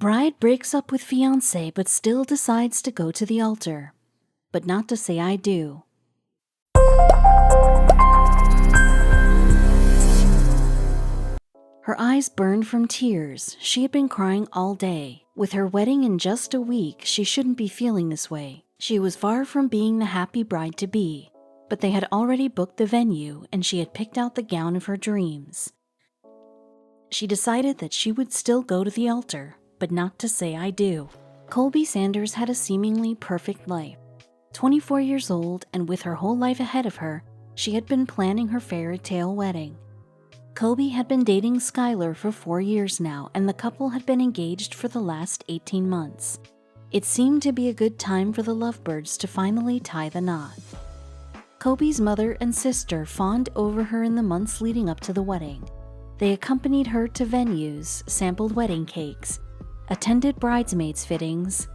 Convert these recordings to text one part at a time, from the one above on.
Bride breaks up with fiancé but still decides to go to the altar, but not to say I do. Her eyes burned from tears. She had been crying all day. With her wedding in just a week, she shouldn't be feeling this way. She was far from being the happy bride-to-be, but they had already booked the venue and she had picked out the gown of her dreams. She decided that she would still go to the altar, but not to say I do. Colby Sanders had a seemingly perfect life. 24 years old, and with her whole life ahead of her, she had been planning her fairy tale wedding. Colby had been dating Skylar for 4 years now, and the couple had been engaged for the last 18 months. It seemed to be a good time for the lovebirds to finally tie the knot. Colby's mother and sister fawned over her in the months leading up to the wedding. They accompanied her to venues, sampled wedding cakes, attended bridesmaids' fittings,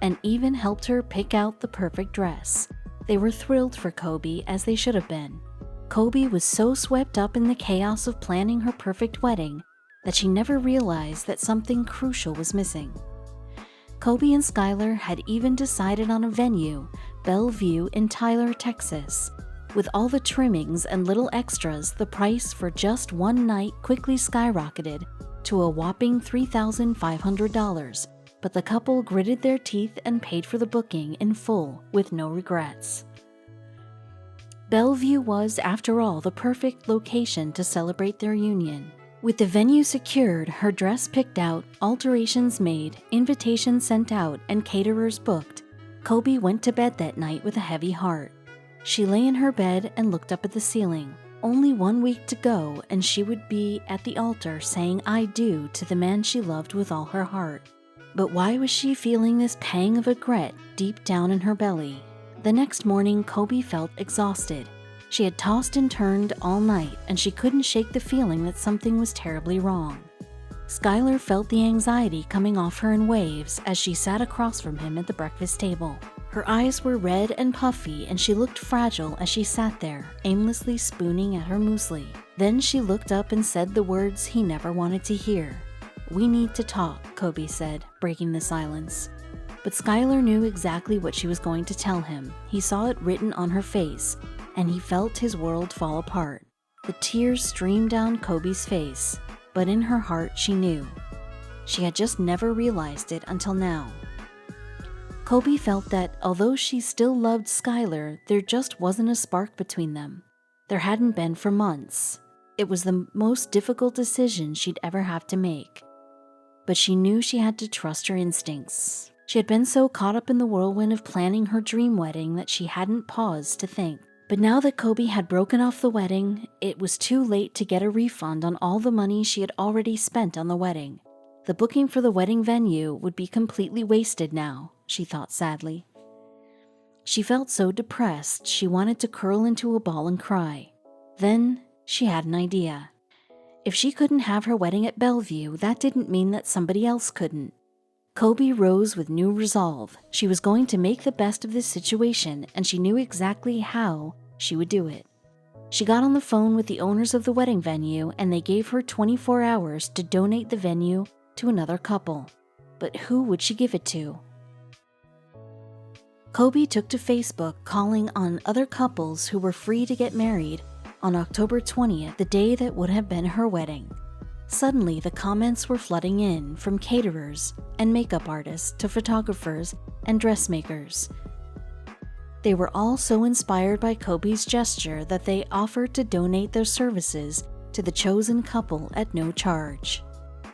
and even helped her pick out the perfect dress. They were thrilled for Colby, as they should have been. Colby was so swept up in the chaos of planning her perfect wedding that she never realized that something crucial was missing. Colby and Skylar had even decided on a venue, Bellevue in Tyler, Texas. With all the trimmings and little extras, the price for just one night quickly skyrocketed to a whopping $3,500, but the couple gritted their teeth and paid for the booking in full with no regrets. Bellevue was, after all, the perfect location to celebrate their union. With the venue secured, her dress picked out, alterations made, invitations sent out, and caterers booked, Colby went to bed that night with a heavy heart. She lay in her bed and looked up at the ceiling. Only 1 week to go, and she would be at the altar saying I do to the man she loved with all her heart. But why was she feeling this pang of regret deep down in her belly? The next morning, Colby felt exhausted. She had tossed and turned all night, and she couldn't shake the feeling that something was terribly wrong. Skylar felt the anxiety coming off her in waves as she sat across from him at the breakfast table. Her eyes were red and puffy, and she looked fragile as she sat there, aimlessly spooning at her muesli. Then she looked up and said the words he never wanted to hear. "We need to talk," Colby said, breaking the silence. But Skylar knew exactly what she was going to tell him. He saw it written on her face, and he felt his world fall apart. The tears streamed down Colby's face, but in her heart she knew. She had just never realized it until now. Colby felt that although she still loved Skylar, there just wasn't a spark between them. There hadn't been for months. It was the most difficult decision she'd ever have to make. But she knew she had to trust her instincts. She had been so caught up in the whirlwind of planning her dream wedding that she hadn't paused to think. But now that Colby had broken off the wedding, it was too late to get a refund on all the money she had already spent on the wedding. The booking for the wedding venue would be completely wasted now, she thought sadly. She felt so depressed she wanted to curl into a ball and cry. Then she had an idea. If she couldn't have her wedding at Bellevue, that didn't mean that somebody else couldn't. Colby rose with new resolve. She was going to make the best of this situation, and she knew exactly how she would do it. She got on the phone with the owners of the wedding venue, and they gave her 24 hours to donate the venue to another couple. But who would she give it to? Colby took to Facebook, calling on other couples who were free to get married on October 20th, the day that would have been her wedding. Suddenly, the comments were flooding in, from caterers and makeup artists to photographers and dressmakers. They were all so inspired by Colby's gesture that they offered to donate their services to the chosen couple at no charge.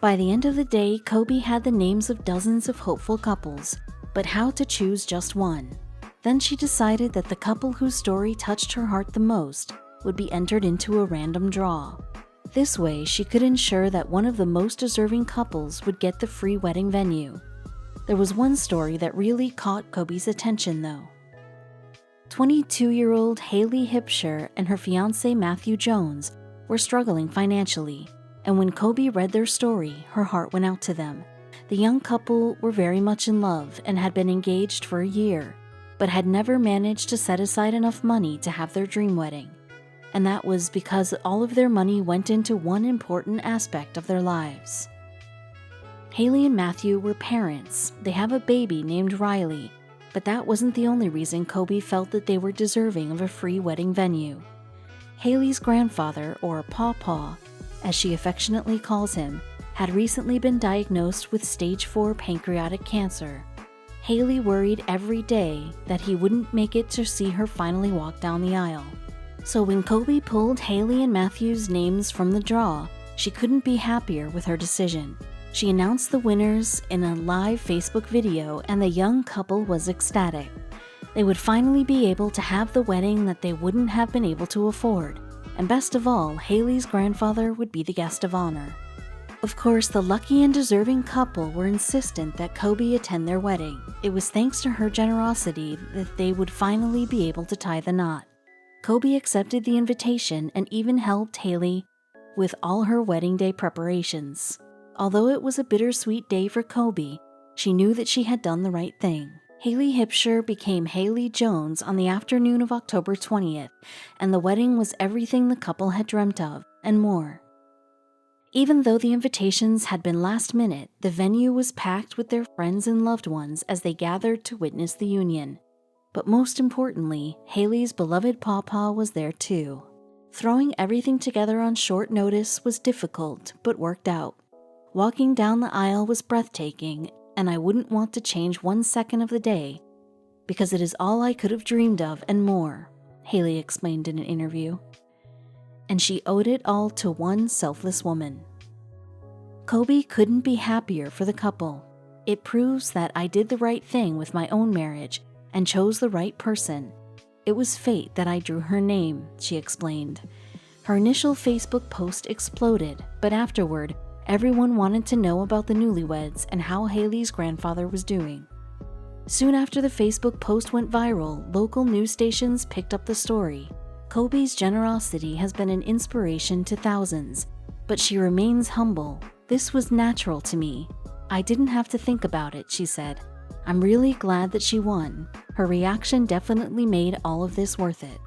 By the end of the day, Colby had the names of dozens of hopeful couples, but how to choose just one? Then she decided that the couple whose story touched her heart the most would be entered into a random draw. This way, she could ensure that one of the most deserving couples would get the free wedding venue. There was one story that really caught Colby's attention, though. 22-year-old Haley Hipsher and her fiancé Matthew Jones were struggling financially, and when Colby read their story, her heart went out to them. The young couple were very much in love and had been engaged for a year, but had never managed to set aside enough money to have their dream wedding. And that was because all of their money went into one important aspect of their lives: Haley and Matthew were parents. They have a baby named Riley, but that wasn't the only reason Kobe felt that they were deserving of a free wedding venue. Haley's grandfather, or Pawpaw, as she affectionately calls him, had recently been diagnosed with stage 4 pancreatic cancer. Haley worried every day that he wouldn't make it to see her finally walk down the aisle. So when Kobe pulled Haley and Matthew's names from the draw, she couldn't be happier with her decision. She announced the winners in a live Facebook video, and the young couple was ecstatic. They would finally be able to have the wedding that they wouldn't have been able to afford. And best of all, Haley's grandfather would be the guest of honor. Of course, the lucky and deserving couple were insistent that Kobe attend their wedding. It was thanks to her generosity that they would finally be able to tie the knot. Kobe accepted the invitation and even helped Haley with all her wedding day preparations. Although it was a bittersweet day for Kobe, she knew that she had done the right thing. Haley Hipsher became Haley Jones on the afternoon of October 20th, and the wedding was everything the couple had dreamt of, and more. Even though the invitations had been last minute, the venue was packed with their friends and loved ones as they gathered to witness the union. But most importantly, Haley's beloved Pawpaw was there too. Throwing everything together on short notice was difficult, but worked out. Walking down the aisle was breathtaking, and I wouldn't want to change 1 second of the day, because it is all I could have dreamed of and more, Haley explained in an interview. And she owed it all to one selfless woman. Kobe couldn't be happier for the couple. It proves that I did the right thing with my own marriage and chose the right person. It was fate that I drew her name, she explained. Her initial Facebook post exploded, but afterward, everyone wanted to know about the newlyweds and how Haley's grandfather was doing. Soon after the Facebook post went viral, local news stations picked up the story. Kobe's generosity has been an inspiration to thousands, but she remains humble. This was natural to me. I didn't have to think about it, she said. I'm really glad that she won. Her reaction definitely made all of this worth it.